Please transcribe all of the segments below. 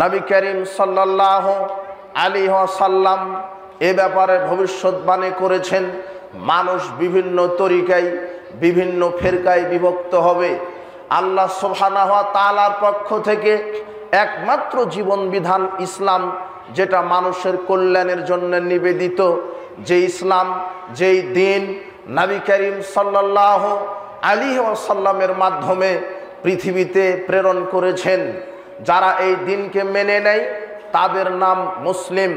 নবী করিম সাল্লাল্লাহু আলাইহি ওয়াসাল্লাম এ ব্যাপারে ভবিষ্যৎবাণী করেছেন, মানুষ বিভিন্ন তরিকায় বিভিন্ন ফিরকায় বিভক্ত হবে। আল্লাহ সুবহানাহু ওয়া তাআলার পক্ষ থেকে একমাত্র জীবন বিধান ইসলাম, যেটা মানুষের কল্যাণের জন্য নিবেদিত, যে ইসলাম, যেই দিন নবী করিম সাল্লাল্লাহু আলাইহি ওয়াসাল্লামের মাধ্যমে পৃথিবীতে প্রেরণ করেছেন। যারা এই দিনকে মেনে নেয় তাদের নাম মুসলিম।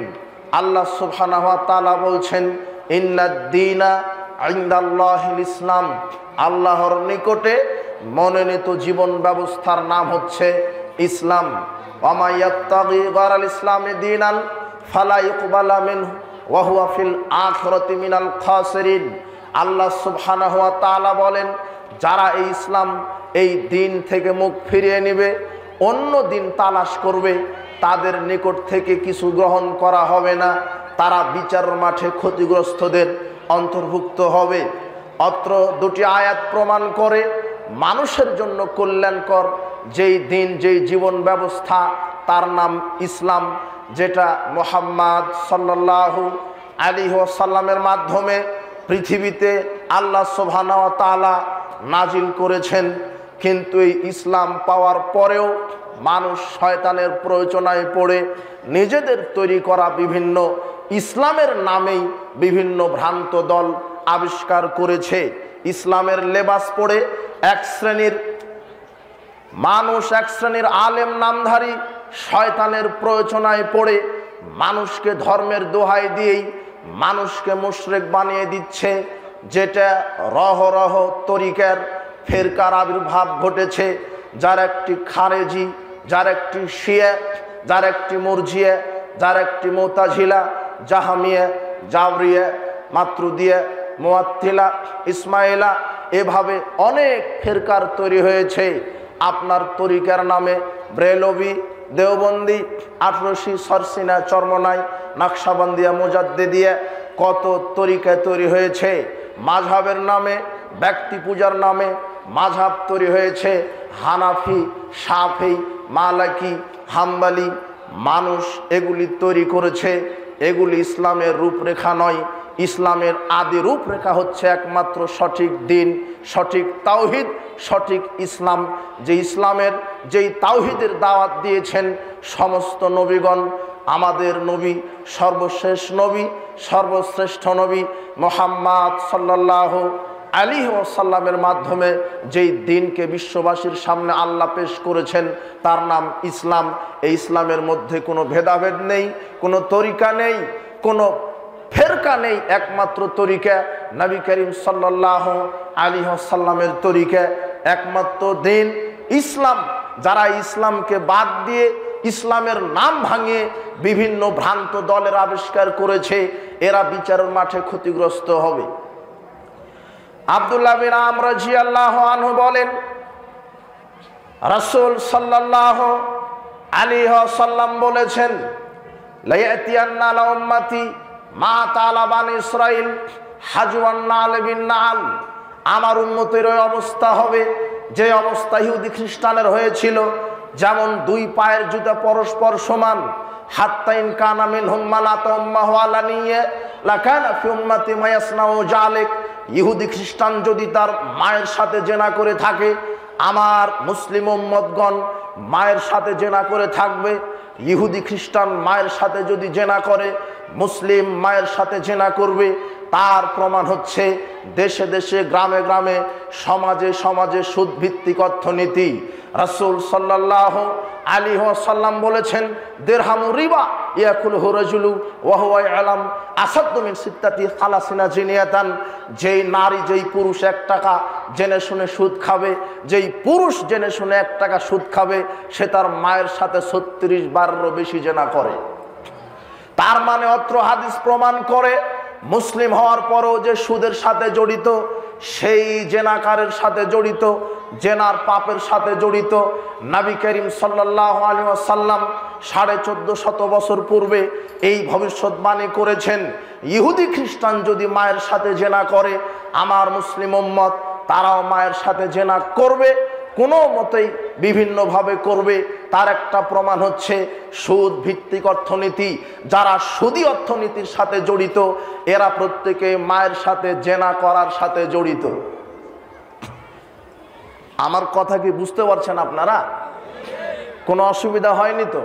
আল্লাহ সুবহানাহু ওয়া তাআলা বলছেন, ইন্নাদ-দীনা ইনদাল্লাহিল ইসলাম, আল্লাহর নিকটে মনোনীত জীবন ব্যবস্থার নাম হচ্ছে ইসলাম। ওয়া মা ইয়াবতাগি গায়রাল ইসলামি দীনান ফালা ইকবালা মিনহু ওয়া হুয়া ফিল আখিরাতি মিনাল খাসিরিন। আল্লাহ সুবহানাহু ওয়া তাআলা বলেন, যারা এই ইসলাম, এই দিন থেকে মুখ ফিরিয়ে নেবে, অন্য দিন তালাশ করবে, তাদের নিকট থেকে কিছু গ্রহণ করা হবে না, তারা বিচার মাঠে ক্ষতিগ্রস্তদের অন্তর্ভুক্ত হবে। অত্র দুটি আয়াত প্রমাণ করে মানুষের জন্য কল্যাণকর যেই দিন, যেই জীবন ব্যবস্থা, তার নাম ইসলাম, যেটা মুহাম্মদ সাল্লাল্লাহু আলাইহি ওয়াসাল্লামের মাধ্যমে পৃথিবীতে আল্লাহ সুবহানাহু ওয়া তাআলা নাজিল করেছেন। কিন্তু এই ইসলাম পাওয়ার পরেও মানুষ শয়তানের প্ররোচনায় পড়ে নিজেদের তৈরি করা বিভিন্ন ইসলামের নামেই বিভিন্ন ভ্রান্ত দল আবিষ্কার করেছে। ইসলামের লেবাস পরে এক শ্রেণীর মানুষ, এক শ্রেণীর আলেম নামধারী শয়তানের প্ররোচনায় পড়ে মানুষকে ধর্মের দোহাই দিয়েই মানুষকে মুশরিক বানিয়ে দিচ্ছে, যেটা রহ রহ তরিকার ফেরকার আবির্ভাব ঘটেছে, যার একটি খারেজি, যার একটি শিয়া, যার একটি মুরজিয়া, যার একটি মুতাজিলা, জাহামিয়া, জাবরিয়া, মাতুরিদিয়া, মুআত্তিলা, ইসমাইলা, এভাবে অনেক ফেরকার তৈরি হয়েছে। আপনার তরিকার নামে ব্রেলভি, দেওবন্দি, আটরশি, সরসিনা, চরমনাই, নকশাবন্দিয়া, মুজাদ্দিদিয়া, কত তরিকা তৈরি হয়েছে। মাযহাবের নামে, ব্যক্তি পূজার নামে মাযহাব তৈরি হয়েছে, হানাফি, শাফি, মালিকি, হাম্বলি। মানুষ এগুলি তৈরি করেছে, এগুলি ইসলামের রূপরেখা নয়। ইসলামের আদি রূপরেখা হচ্ছে একমাত্র সঠিক দিন, সঠিক তাওহীদ, সঠিক ইসলাম। যে ইসলামের, যেই তাওহীদের দাওয়াত দিয়েছেন সমস্ত নবীগণ, আমাদের নবী, সর্বশেষ নবী, সর্বশ্রেষ্ঠ নবী মুহাম্মদ সাল্লাল্লাহু আলাইহি ওয়াসাল্লামের মাধ্যমে যেই দিনকে বিশ্ববাসীর সামনে আল্লাহ পেশ করেছেন, তার নাম ইসলাম। এই ইসলামের মধ্যে কোনো ভেদাভেদ নেই, কোনো তরিকা নেই, কোনো ফেরকা নেই। একমাত্র তরিকা নবী করিম সাল্লাল্লাহু আলাইহি ওয়াসাল্লামের তরিকা, একমাত্র দিন ইসলাম। যারা ইসলামকে বাদ দিয়ে ইসলামের নাম ভাঙিয়ে বিভিন্ন ভ্রান্ত দলের আবিষ্কার করেছে, এরা বিচারের মাঠে ক্ষতিগ্রস্ত হবে। আব্দুল্লাহ বিন আমর রাদিয়াল্লাহু আনহু বলেন, রাসূল সাল্লাল্লাহু আলাইহি ওয়াসাল্লাম বলেছেন, লা ইয়াতিয়ান্না আলা উম্মতি মা তাআলা বানি ইসরাইল হাজওয়ান নাল বিন নাল। আমার উম্মতের ওই অবস্থা হবে যে অবস্থা ইহুদি খ্রিস্টানের হয়েছিল, যেমন দুই পায়ের জুতা পরস্পর সমান। হাত্তা ইন কানা মিনহুম মান আতাম্মাহু আলানিয়া লাকানা ফি উম্মতি মা ইয়াসনাউ যালিক। ইহুদি খ্রিস্টান যদি তার মায়ের সাথে জেনা করে থাকে, আমার মুসলিম উম্মতগণ মায়ের সাথে জেনা করে থাকবে। ইহুদি খ্রিস্টান মায়ের সাথে যদি জেনা করে, মুসলিম মায়ের সাথে জেনা করবে। তার প্রমাণ হচ্ছে দেশে দেশে, গ্রামে গ্রামে, সমাজে সমাজে সুদভিত্তিক অর্থনীতি। রাসূল সাল্লাল্লাহু আলাইহি ওয়াসাল্লাম বলেছেন, দিরহামু রিবা ইয়াকুলহু রাজুলু ওয়া হুয়া ইয়ালাম আসাদ্দু মিন সিত্তাতি সালাসিনা জিনিয়াতান। যেই নারী, যেই পুরুষ 1 টাকা জেনে শুনে সুদ খাবে, যেই পুরুষ জেনে শুনে 1 টাকা সুদ খাবে, সে তার মায়ের সাথে 36 বারেরও বেশি জেনা করে। তার মানে অত্র হাদিস প্রমাণ করে মুসলিম হওয়ার পরও যে সুদের সাথে জড়িত, সেই জেনাকারের সাথে জড়িত, জেনার পাপের সাথে জড়িত। নবী করিম সাল্লাল্লাহু আলাইহি ওয়াসাল্লাম 1450 বছর পূর্বে এই ভবিষ্যৎবাণী করেছেন, ইহুদি খ্রিস্টান যদি মায়ের সাথে জেনা করে, আমার মুসলিম উম্মত তারাও মায়ের সাথে জেনা করবে। কোনো মতেই বিভিন্নভাবে করবে। তার একটা প্রমাণ হচ্ছে সুদ ভিত্তিক অর্থনীতি। যারা সুদী অর্থনীতির সাথে জড়িত এরা প্রত্যেকে মায়ের সাথে জেনা করার সাথে জড়িত। আমার কথা কি বুঝতে পারছেন আপনারা? কোনো অসুবিধা হয়নি তো?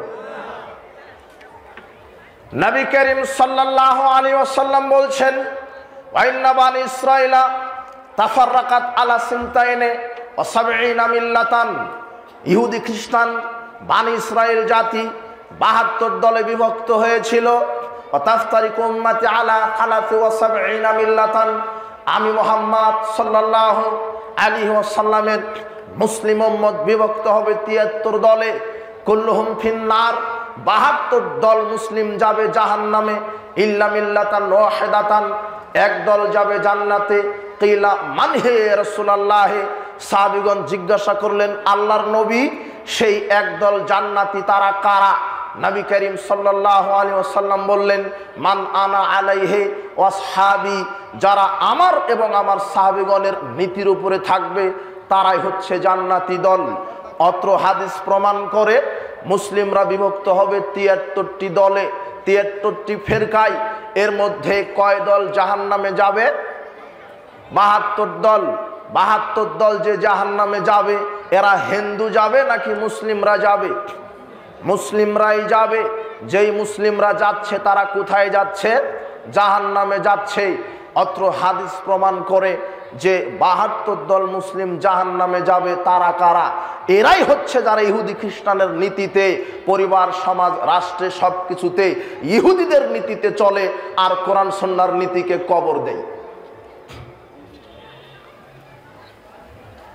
নবী করিম সাল্লাল্লাহু আলাইহি ওয়াসাল্লাম বলছেন, ওয়াইন্না বানি ইসরাঈলা তাফাররাকাত আলা সিনতাইনে ওয়া সাবঈনা মিল্লাতান। ইহুদি খ্রিস্টান বানি ইসরাইল জাতি ৭২ দলে বিভক্ত হয়েছিল। ওয়া তাফতারিকু উম্মতি আলা খালাসি ওয়া সাবঈনা মিল্লাতান। আমি মুহাম্মদ সাল্লাল্লাহু আলাইহি ওয়াসাল্লামের মুসলিম উম্মত বিভক্ত হবে ৭৩ দলে। কুল্লুহুম ফিন্নার, ৭২ দল মুসলিম যাবে জাহান্নামে। ইল্লা মিল্লাতান ওয়াহিদাতান, এক দল যাবে জান্নাতে। কিলা মান হে রাসূলুল্লাহ, সাহাবীগণ জিজ্ঞাসা করলেন আল্লাহর নবী, সেই একদল জান্নাতি তারা কারা? নবী করিম সাল্লাল্লাহু আলাইহি ওয়াসাল্লাম বললেন, মান আনা আলাইহি ওয়াসহাবি, যারা আমার এবং আমার সাহাবীগণের নীতির উপরে থাকবে তারাই হচ্ছে জান্নাতি দল। অত্র হাদিস প্রমাণ করে মুসলিমরা বিভক্ত হবে ৭৩টি দলে, ৭৩টি ফেরকায়। এর মধ্যে কয় দল জাহান্নামে যাবে? ৭২ দল। ৭২ দল যে জাহান্নামে যাবে এরা হিন্দু যাবে নাকি মুসলিমরা যাবে? মুসলিমরাই যাবে। যেই মুসলিমরা যাচ্ছে তারা কোথায় যাচ্ছে? জাহান্নামে যাচ্ছে। অত্র হাদিস প্রমাণ করে যে ৭২ দল মুসলিম জাহান্নামে যাবে। তারা কারা? এরাই হচ্ছে যারা ইহুদি খ্রিস্টানের নীতিতে, পরিবার সমাজ রাষ্ট্রে সবকিছুতে ইহুদিদের নীতিতে চলে আর কোরআন সুন্নাহর নীতিকে কবর দেয়।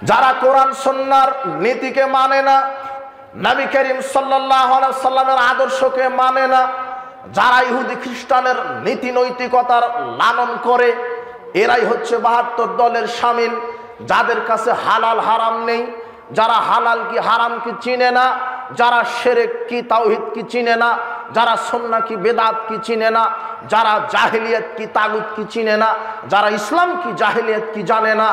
যারা কোরআন সুন্নাহর নীতিকে মানে না, নবী করিম সাল্লাল্লাহু আলাইহি ওয়াসাল্লামের আদর্শকে মানে না, যারা ইহুদি খ্রিস্টানের নীতি নৈতিকতার লালন করে এরাই হচ্ছে ৭২ দলের শামিল। যাদের কাছে হালাল হারাম নেই, যারা হালাল কি হারাম কি চিনে না, যারা শিরক কি তাওহীদ কি চিনে না, যারা সুন্নাহ কি বেদাত কি চিনে না, যারা জাহেলিয়াত কি তাগুত কি চিনে না, যারা ইসলাম কি জাহেলিয়াত কি জানে না,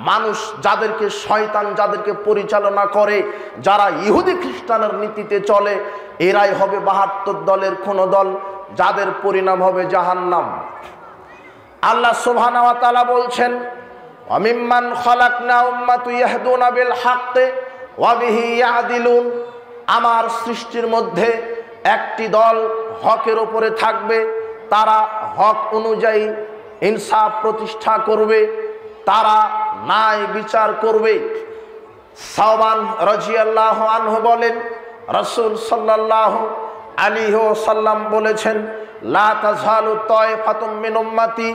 মানুষ যাদেরকে শয়তান যাদেরকে পরিচালনা করে, যারা ইহুদি খ্রিস্টানের নীতিতে চলে এরাই হবে ৭২ দলের কোন দল, যাদের পরিণাম হবে জাহান্নাম। আল্লাহ সুবহানাহু ওয়া তাআলা বলছেন, ওয়ামিম্মান খালাকনা উম্মাতুন ইয়াহদুনা বিল হাক্কি ওয়া বিহি ইয়াদিলুন। আমার সৃষ্টির মধ্যে একটি দল হকের উপরে থাকবে, তারা হক অনুযায়ী ইনসাফ প্রতিষ্ঠা করবে, তারা ন্যায় বিচার করবে। সাওবান রাদিয়াল্লাহু আনহু বলেন, রাসূল সাল্লাল্লাহু আলাইহি ওয়াসাল্লাম বলেছেন, লা তাযহালু তায়ফাতুম মিন উম্মতি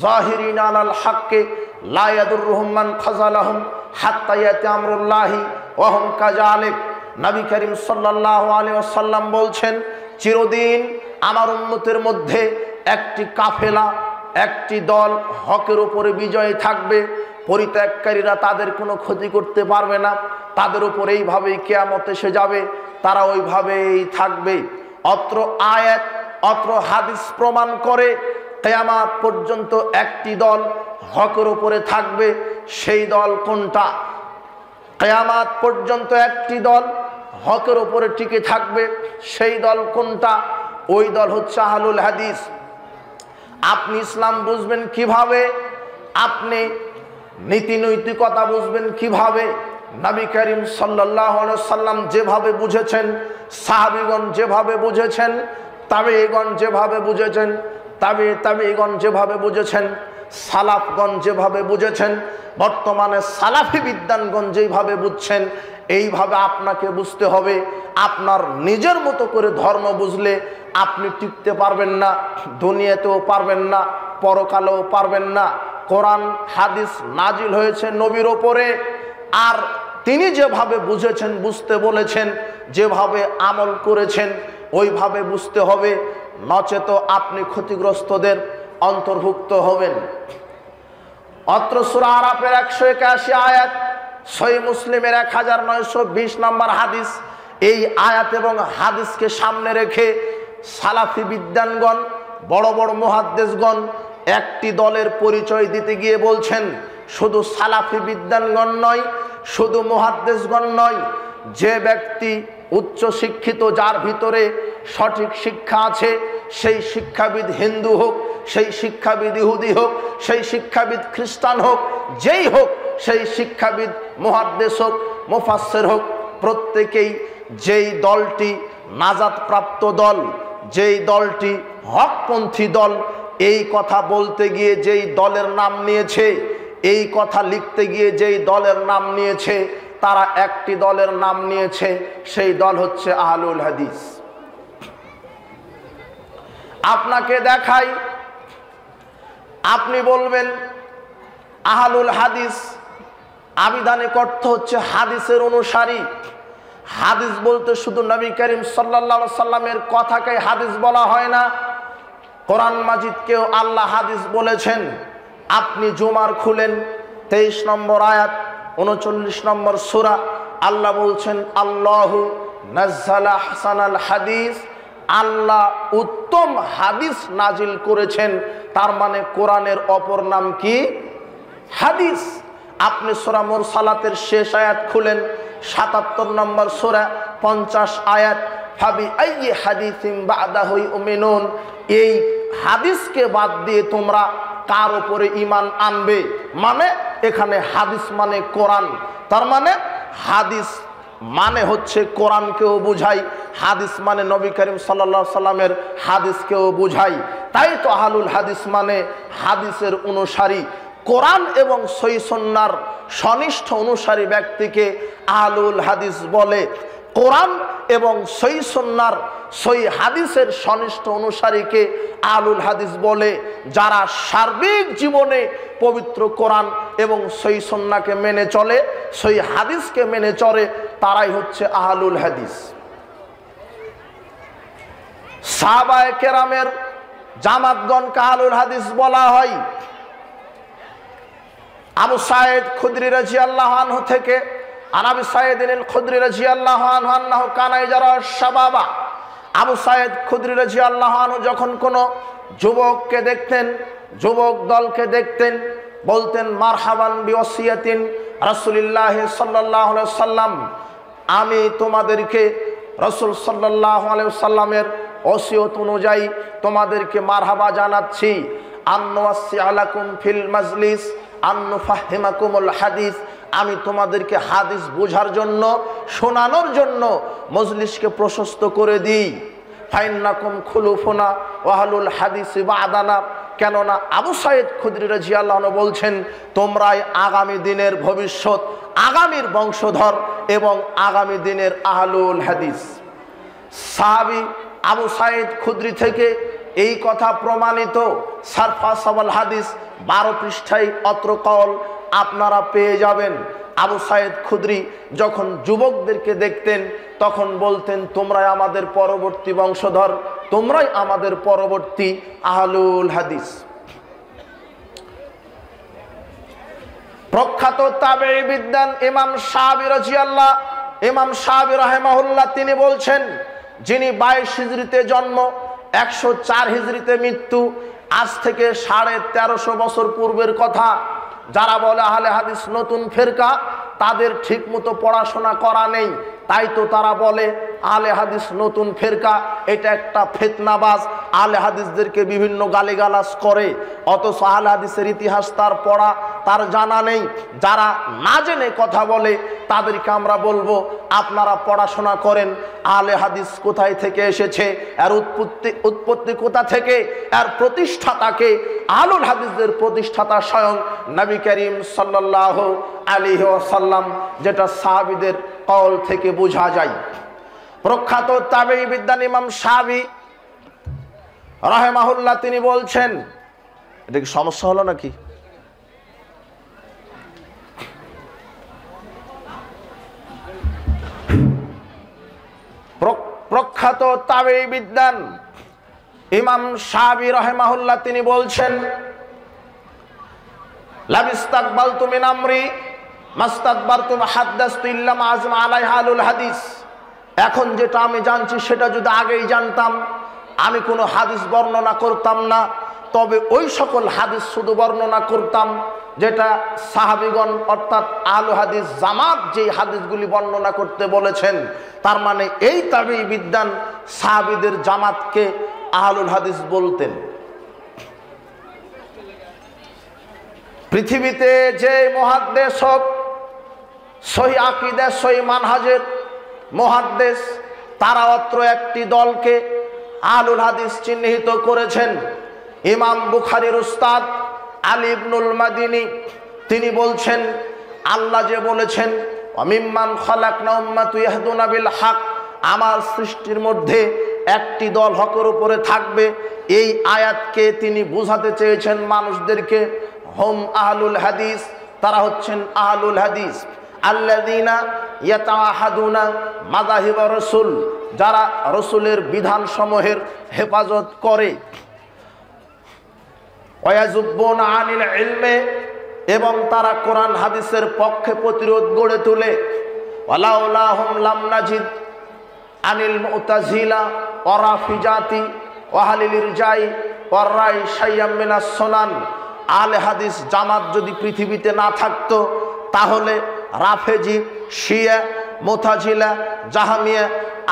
যাহিরিনা আলাল হাক্কি লা ইয়াদুররুহুম মান খাযালাহুম হাত্তা ইয়াতি আমরুল্লাহি ওয়া হুম কাযালিক। নবী করিম সাল্লাল্লাহু আলাইহি ওয়াসাল্লাম বলছেন, চিরদিন আমার উম্মতের মধ্যে একটি কাফেলা, একটি দল হকের উপরে বিজয়ী থাকবে। পরিত্যাগকারীরা তাদের কোনো ক্ষতি করতে পারবে না, তাদের উপর এইভাবেই কিয়ামত এসে যাবে, তারা ওইভাবেই থাকবে। অত্র আয়াত অত্র হাদিস প্রমাণ করে কিয়ামত পর্যন্ত একটি দল হকের উপরে থাকবে। সেই দল কোনটা? কিয়ামত পর্যন্ত একটি দল হকের উপরে টিকে থাকবে, সেই দল কোনটা? ওই দল হচ্ছে আহলুল হাদিস। আপনি ইসলাম বুঝবেন কিভাবে? আপনি নীতি নৈতিকতা বুঝবেন কিভাবে? নবী করিম সাল্লাল্লাহু আলাইহি ওয়াসাল্লাম যেভাবে বুঝেছেন, সাহাবীগণ যেভাবে বুঝেছেন, তাবেঈগণ যেভাবে বুঝেছেন, তাবেঈগণ যেভাবে বুঝেছেন, সালাফগণ যেভাবে বুঝেছেন, বর্তমানে সালাফি বিদ্বানগণ যেভাবে বুঝছেন, এইভাবে আপনাকে বুঝতে হবে। আপনার নিজের মতো করে ধর্ম বুঝলে আপনি টিকতে পারবেন না, দুনিয়াতেও পারবেন না, পরকালেও পারবেন না। কোরআন হাদিস নাজিল হয়েছে নবীর ওপরে, আর তিনি যেভাবে বুঝেছেন, বুঝতে বলেছেন, যেভাবে আমল করেছেন ওইভাবে বুঝতে হবে, নচেত আপনি ক্ষতিগ্রস্তদের অন্তর্ভুক্ত হবেন। অত্র সূরা আরাফের 181 আয়াত, সহিহ মুসলিমের 1920 নম্বর হাদিস। এই আয়াত এবং হাদিসকে সামনে রেখে সালাফি বিদ্বানগণ, বড় বড় মুহাদ্দিসগণ একটি দলের পরিচয় দিতে গিয়ে বলছেন, শুধু সালাফি বিদ্বানগণ নয়, শুধু মুহাদ্দিসগণ নয়, যে ব্যক্তি উচ্চ শিক্ষিত, যার ভিতরে সঠিক শিক্ষা আছে, সেই শিক্ষাবিদ হিন্দু হোক, সেই শিক্ষাবিদ ইহুদি হোক, সেই শিক্ষাবিদ খ্রিস্টান হোক, যেই হোক, সেই শিক্ষাবিদ মুহাদ্দিস হোক, মুফাসসির হোক, প্রত্যেকেই যেই দলটি নাজাতপ্রাপ্ত দল, যেই দলটি হকপন্থী দল, এই কথা বলতে গিয়ে যেই দলের নাম নিয়েছে, এই কথা লিখতে গিয়ে যেই দলের নাম নিয়েছে, তারা একটি দলের নাম নিয়েছে, সেই দল হচ্ছে আহলুল হাদিস। আপনাকে দেখাই, আপনি বলবেন আহলুল হাদিস, আবিধানিক অর্থ হচ্ছে হাদিসের অনুসারী। হাদিস বলতে শুধু নবী করিম সাল্লাল্লাহু আলাইহি সাল্লামের কথাকে হাদিস বলা হয় না, কোরআন মাজিদকেও আল্লাহ হাদিস বলেছেন। আপনি জুমার খুলেন, 23 নম্বর আয়াত, 39 নম্বর সূরা, আল্লাহ বলছেন আল্লাহু নাজ্জালা হাসানাল হাদিস, আল্লাহ উত্তম হাদিস নাজিল করেছেন। তার মানে কোরআনের অপর নাম কি? হাদিস। আপনি সূরা মুরসালাতের শেষ আয়াত খুলেন, 77 নম্বর সূরা, 50 আয়াত, ফাবি আইয়ি হাদিসিন বাদাহু ইউমিনুন, এই হাদিসকে বাদ দিয়ে তোমরা কার উপরে ঈমান আনবে? মানে এখানে হাদিস মানে কোরআন। তার মানে হাদিস মানে হচ্ছে কোরআনকেও বুঝাই, হাদিস মানে নবী করিম সাল্লাল্লাহু আলাইহি সাল্লামের হাদিসকেও বুঝাই। তাই তো আহলুল হাদিস মানে হাদিসের অনুসারী। কোরআন এবং সহিহ সুন্নাহর সনিষ্ঠ অনুসারী ব্যক্তিকে আহলুল হাদিস বলে। কোরআন এবং সহিহ সুন্নাহর সহিহ হাদিসের সনিষ্ঠ অনুসারীকে আহলুল হাদিস বলে। যারা সার্বিক জীবনে পবিত্র কোরআন এবং সহিহ সুন্নাহকে মেনে চলে, সহিহ হাদিসকে মেনে চলে, তারাই হচ্ছে আহলুল হাদিস। সাহাবায়ে কেরামের জামাতগণকে আহলুল হাদিস বলা হয়। আবু সাঈদ খুদরি রাদিয়াল্লাহু আনহু থেকে, আবু সাঈদ আল খুদরি রাদিয়াল্লাহু আনহু আন্নাহু কানা ইয়ারা শাবাবা, আবু সাঈদ খুদরি রাদিয়াল্লাহু আনহু যখন কোনো যুবককে দেখতেন, যুবক দলকে দেখতেন, বলতেন মারহাবান বিওসিয়াতিন রাসূলুল্লাহ সাল্লাল্লাহু আলাইহি ওয়াসাল্লাম, আমি তোমাদেরকে রাসূল সাল্লাল্লাহু আলাইহি ওয়াসাল্লামের ওসিয়ত অনুযায়ী তোমাদেরকে মারহাবা জানাচ্ছি। আন্নুয়াসি আলাকুম ফিল মাজলিস আন্নুফাহিমাকুমুল হাদিস, আমি তোমাদেরকে হাদিস বোঝার জন্য, শোনানোর জন্য মজলিসকে প্রশস্ত করে দিই। ফাইন্নাকুম খুলুফুনা ওয়া আহলুল হাদিস বাদানা, কেননা আবু সাঈদ খুদরি রাদিয়াল্লাহু আনহু বলছেন তোমরাই আগামী দিনের ভবিষ্যৎ, আগামীর বংশধর এবং আগামী দিনের আহলুল হাদিস। সাহাবী আবু সাঈদ খুদরি থেকে এই কথা প্রমাণিত। সারফাসাবাল হাদিস 12 পৃষ্ঠায় অত্র কল আপনারা পেয়ে যাবেন। আবু সাঈদ খুদরি যখন যুবকদেরকে দেখতেন তখন বলতেন তোমরাই আমাদের পরবর্তী বংশধর, তোমরাই আমাদের পরবর্তী আহলুল হাদিস। প্রখ্যাত তাবেঈ বিদ্বান ইমাম শাফিঈ রাদিয়াল্লাহু, ইমাম শাফিঈ রাহিমাহুল্লাহ তিনি বলছেন, যিনি 22 হিজরিতে জন্ম, 104 হিজরিতে মৃত্যু, আজ থেকে 1350 বছর পূর্বের কথা। যারা বলে আহলে হাদিস নতুন ফেরকা, তাদের ঠিকমতো পড়াশোনা করা নেই, তাই তো তারা বলে আহলে হাদিস নতুন ফেরকা। এটা একটা ফিতনাবাজ, আহলে হাদিসদেরকে বিভিন্ন গালিগালাজ করে, অথচ আহলে হাদিসের ইতিহাস তার পড়া, তার জানা নেই। যারা না জেনে কথা বলে তাদেরকে আমরা বলবো আপনারা পড়াশোনা করেন, আহলে হাদিস কোথায় থেকে এসেছে, এর উৎপত্তি কোথা থেকে, এর প্রতিষ্ঠাতাকে। আহলুল হাদিসদের প্রতিষ্ঠাতা স্বয়ং নবী করিম সাল্লাল্লাহু আলাইহি ওয়াসাল্লাম, যেটা সাহাবীদের কওল থেকে বোঝা যায়। প্রখ্যাত তাবেঈ বিদ্বান ইমাম শাফিঈ রাহিমাহুল্লাহ তিনি বলছেন, এটা কি সমস্যা হলো নাকি? প্রখ্যাত তাবেঈ বিদ্বান ইমাম শাফিঈ রাহিমাহুল্লাহ তিনি বলছেন, লাবিস্তাকবালতু মিন আমরি মাস্তাকবারতু হাদাসতু ইল্লা মা আজমা আলাইহা আহলুল হাদিস। এখন যেটা আমি জানছি সেটা যদি আগেই জানতাম আমি কোনো হাদিস বর্ণনা করতাম না। তবে ওই সকল হাদিস শুধু বর্ণনা করতাম যেটা সাহাবিগণ অর্থাৎ আহলুল হাদিস জামাত যে হাদিসগুলি বর্ণনা করতে বলেছেন। তার মানে এই তাবেঈ বিদ্বান সাহাবীদের জামাতকে আহলুল হাদিস বলতেন। পৃথিবীতে যে মুহাদ্দিস হোক, সহিহ আকীদা সহিহ মানহাজের মুহাদ্দিস, তারা অত্র একটি দলকে আহলুল হাদিস চিহ্নিত করেছেন। ইমাম বুখারীর উস্তাদ আলী ইবনুল মাদিনী তিনি বলছেন, আল্লাহ যে বলেছেন মিম্মান খালাকনা উম্মাতুন ইয়াহদুনা বিল হক, আমার সৃষ্টির মধ্যে একটি দল হকের উপরে থাকবে, এই আয়াতকে তিনি বোঝাতে চেয়েছেন মানুষদেরকে। হুম আহলুল হাদিস, তারা হচ্ছেন আহলুল হাদিস আল্লাযীনা ইয়াতাআহাদুনা মাযাহিব রাসূল, যারা রাসূলের বিধানসমূহের হেফাজত করে। ওয়ায়াযুব্বুনা আনিল ইলমে, এবং তারা কোরআন হাদিসের পক্ষে প্রতিরোধ গড়ে তোলে। ওয়ালাউলাহুম লাম নাজিদ আনিল মুতাজিলা ওয়া রাফিজাতি ওয়া আহলিল ইরজাই ওয়া রাই শাইয়াম মিনাস সুনান। আহলে হাদিস জামাত যদি পৃথিবীতে না থাকতো তাহলে রাফেজি, শিয়া, মুতাজিলা, জাহমিয়া,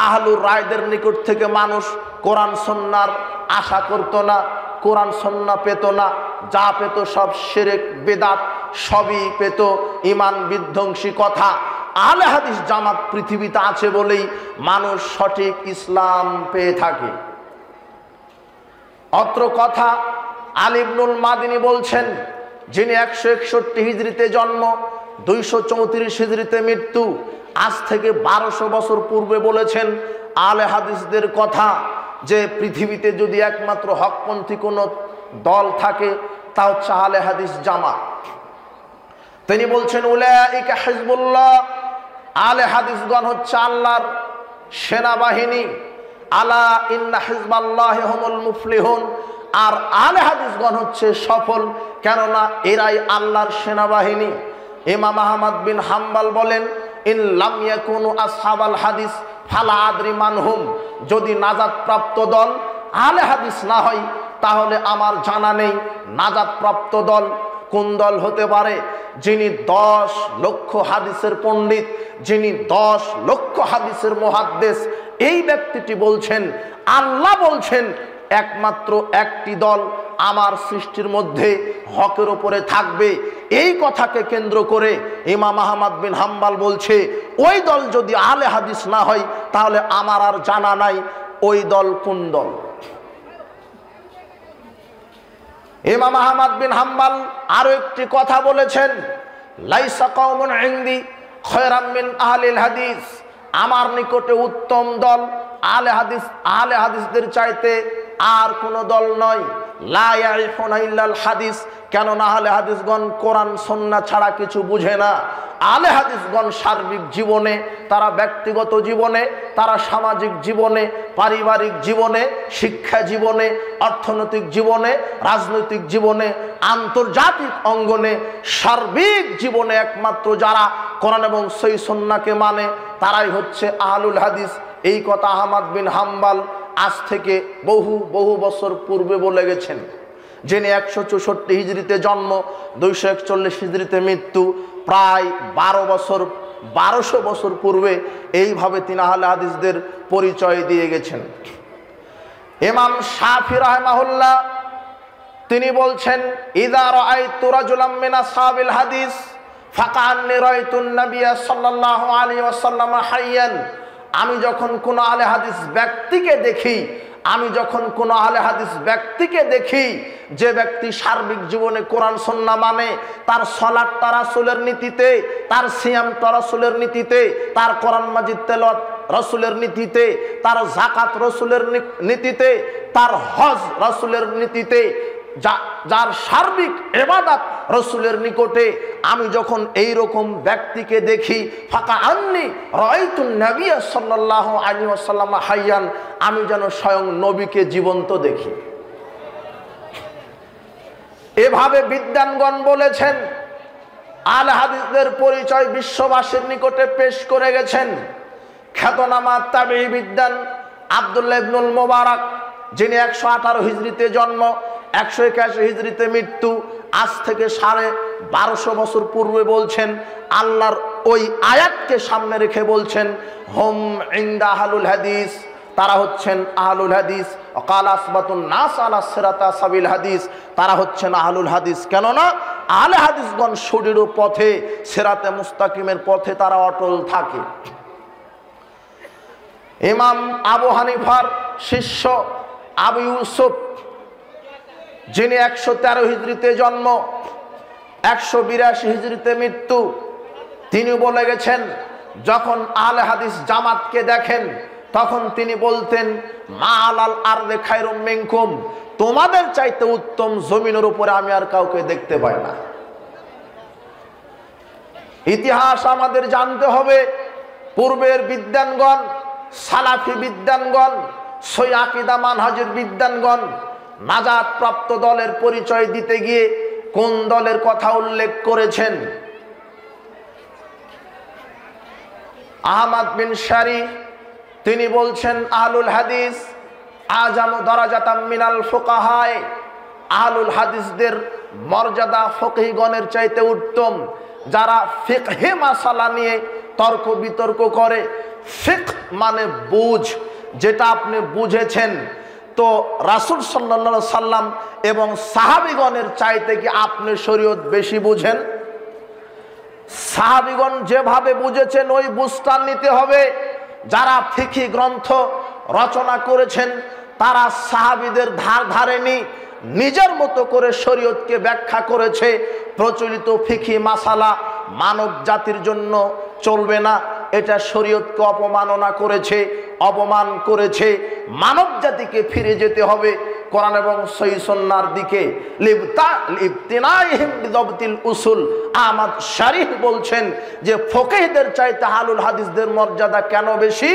আহলুর রায়দের নিকট থেকে মানুষ কোরআন সুন্নাহর আশা করতো না, কোরআন সুন্নাহ পেত না। যা পেত সব শিরক বিদআত, সবই পেত ঈমান বিধ্বংসী কথা। আহলে হাদিস জামাত পৃথিবীতে আছে বলেই মানুষ সঠিক ইসলাম পেয়ে থাকে। অত্র কথা আলী ইবনুল মাদিনী বলছেন, যিনি 161 হিজরিতে জন্ম, 234 হিজরিতে মৃত্যু, আজ থেকে 1200 বছর পূর্বে বলেছেন আহলে হাদিসদের কথা, যে পৃথিবীতে যদি একমাত্র হকপন্থী কোনো দল থাকে তা হচ্ছে আহলে হাদিস জামাত। তিনি বলছেন উলাইকা হিজবুল্লাহ, আহলে হাদিসগণ হচ্ছে আল্লাহর সেনাবাহিনী। আলা ইন্না হিজবাল্লাহি হুমুল মুফলিহুন, আর আহলে হাদিসগণ হচ্ছে সফল, কেননা এরাই আল্লাহর সেনাবাহিনী। ইমাম আহমদ বিন হাম্বল বলেন, ইন লাম ইয়াকুনু আসহাবাল হাদিস ফালা আদরি মানহুম, যদি নাজাত প্রাপ্ত দল আহলে হাদিস না হয় তাহলে আমার জানা নেই নাজাত প্রাপ্ত দল কোন দল হতে পারে। যিনি 10 লক্ষ হাদিসের পণ্ডিত, যিনি 10 লক্ষ হাদিসের মুহাদ্দিস, এই ব্যক্তিটি বলছেন, আল্লাহ বলছেন একমাত্র একটি দল আমার সৃষ্টির মধ্যে হকের উপরে থাকবে। এই কথাকে কেন্দ্র করে ইমাম আহমদ বিন হাম্বল বলছে, ওই দল যদি আহলে হাদিস না হয় তাহলে আমার আর জানা নাই ওই দল কোন দল। ইমাম আহমদ বিন হাম্বল আরো একটি কথা বলেছেন, লাইসা কওমুন ইনদি খায়রাম মিন আহলিল হাদিস, আমার নিকটে উত্তম দল আহলে হাদিস, আহলে হাদিসদের চাইতে আর কোন দল নয়। লা ইয়ারিফুনা ইল্লাল হাদিস, কেননা আহলে হাদিসগণ কোরআন সুন্নাহ ছাড়া কিছু বুঝে না। আহলে হাদিসগণ সার্বিক জীবনে, তারা ব্যক্তিগত জীবনে, তারা সামাজিক জীবনে, পারিবারিক জীবনে, শিক্ষা জীবনে, অর্থনৈতিক জীবনে, রাজনৈতিক জীবনে, আন্তর্জাতিক অঙ্গনে, সার্বিক জীবনে একমাত্র যারা কোরআন এবং সহিহ সুন্নাহকে মানে তারাই হচ্ছে আহলুল হাদিস। এই কথা আহমদ বিন হাম্বল আজ থেকে বহু বহু বছর পূর্বে বলে গেছেন। যিনি 164 হিজরিতে জন্ম, 241 হিজরিতে মৃত্যু, প্রায় 1200 বছর পূর্বে এইভাবে তিনি আহলে হাদিসদের পরিচয় দিয়ে গেছেন। ইমাম শাফি রাহিমাহুল্লাহ তিনি বলছেন, ইযা রাআইতু রাজুলাম মিন আসহাবিল হাদিস ফাকান্নি রাআইতুন নাবিয়্য সাল্লাল্লাহু আলাইহি ওয়াসাল্লাম হাইয়ান, আমি যখন কোন আহলে হাদিস ব্যক্তিকে দেখি, আমি যখন কোন আহলে হাদিস ব্যক্তিকে দেখি যে ব্যক্তি সার্বিক জীবনে কোরআন সুন্নাহ মানে, তার সালাতটা রাসূলের নীতিতে, তার সিয়ামটা রাসূলের নীতিতে, তার কোরআন মাজিদ তেলাওয়াত রাসূলের নীতিতে, তার যাকাত রাসূলের নীতিতে, তার হজ রাসূলের নীতিতে, যার সার্বিক ইবাদত রাসূলের নিকটে, আমি যখন এই রকম ব্যক্তিকে দেখি, ফাকা আন্নি রাআইতুন নাবিয়্য সাল্লাল্লাহু আলাইহি ওয়াসাল্লাম হাইয়ান, আমি যেন স্বয়ং নবীকে জীবন্ত দেখি। এভাবে বিদ্বানগণ বলেছেন। আহলে হাদিসদের পরিচয় বিশ্ববাসীর নিকটে পেশ করে গেছেন খ্যাতনামা তাবেঈ বিদ্বান আব্দুল্লাহ ইবনুল মুবারক, যিনি 118 হিজরিতে জন্ম, 181 হিজরিতে মৃত্যু, আজ থেকে 1250 বছর পূর্বে বলছেন। আল্লাহর ওই আয়াতকে সামনে রেখে বলছেন হুম ইনদা আহলুল হাদিস, তারা হচ্ছেন আহলুল হাদিস। ওয়াকাল আসবাতুন নাস আলা সিরাতা সাবিল হাদিস, তারা হচ্ছেন আহলুল হাদিস। কেননা আহলে হাদিসগণ সঠিক পথে, সিরাতে মুস্তাকিমের পথে তারা অটল থাকে। ইমাম আবু হানিফার শিষ্য আবু ইউসুফ, যিনি 113 হিজরিতে জন্ম, 182 হিজরিতে মৃত্যু, তিনি বলে গেছেন যখন আহলে হাদিস জামাতকে দেখেন তখন তিনি বলতেন মা আলাল আরদে খায়রুম মিনকুম, তোমাদের চাইতে উত্তম জমিনের উপরে আমি আর কাউকে দেখতে পাই না। ইতিহাস আমাদের জানতে হবে। পূর্বের বিদ্বানগণ, সালাফি বিদ্বানগণ, সই আকীদা মানহাজের বিদ্বানগণ নাজাত প্রাপ্ত দলের পরিচয় দিতে গিয়ে কোন দলের কথা উল্লেখ করেছেন? আহমদ বিন শারি তিনি বলছেন আহলুল হাদিস আজামু দারাজাতাম মিনাল ফুকাহায়ে, আহলুল হাদিসদের মর্যাদা ফকিহগণের চাইতে উত্তম, যারা ফিকহে মাসালা নিয়ে তর্ক বিতর্ক করে। ফিকহ মানে বুঝ, যেটা আপনি বুঝেছেন। তো রাসূল সাল্লাল্লাহু আলাইহি সাল্লাম এবং সাহাবীগণের চাইতে কি আপনি শরীয়ত বেশি বুঝেন? সাহাবীগণ যেভাবে বুঝেছেন ওই বুঝটা নিতে হবে। যারা ফিকহি গ্রন্থ রচনা করেছেন তারা সাহাবীদের ধার ধারেনি, নিজের মতো করে শরীয়তকে ব্যাখ্যা করেছে। প্রচলিত ফিকহি মাসালা মানব জাতির জন্য চলবে না, এটা শরীয়তকে অপমাননা করেছে, অপমান করেছে। মানব জাতিকে ফিরে যেতে হবে কোরআন এবং সহিহ সুন্নাহর দিকে। লিবতিনাইহিম বিদাবতিল উসুল, আহমদ শরীফ বলছেন যে ফকিহদের চাইতে আহলুল হাদিসদের মর্যাদা কেন বেশি?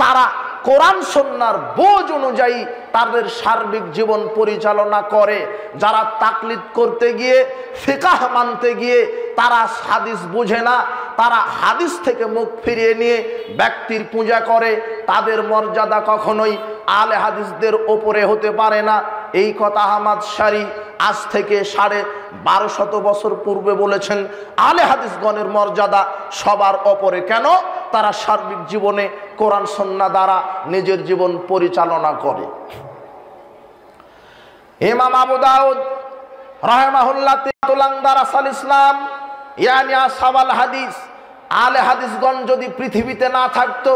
তারা কোরআন সুন্নাহর বোঝ অনুযায়ী তাদের সার্বিক জীবন পরিচালনা করে। যারা তাকলিদ করতে গিয়ে, ফিকাহ মানতে গিয়ে তারা হাদিস বুঝে না, তারা হাদিস থেকে মুখ ফিরিয়ে নিয়ে ব্যক্তির পূজা করে, তাদের মর্যাদা কখনোই আহলে হাদিসদের ওপরে হতে পারে না। এই কথা আহমদ শারি আজ থেকে 1250 বছর পূর্বে বলেছেন। আহলে হাদিসগণের মর্যাদা সবার ওপরে। কেন? তারা সার্বিক জীবনে কোরআন সুন্নাহ দ্বারা নিজের জীবন পরিচালনা করে। ইমাম আবু দাউদ রাহিমাহুল্লাহ দারাসাল ইসলাম ইয়ানি আসহাবাল হাদিস, আহলে হাদিসগণ যদি পৃথিবীতে না থাকতো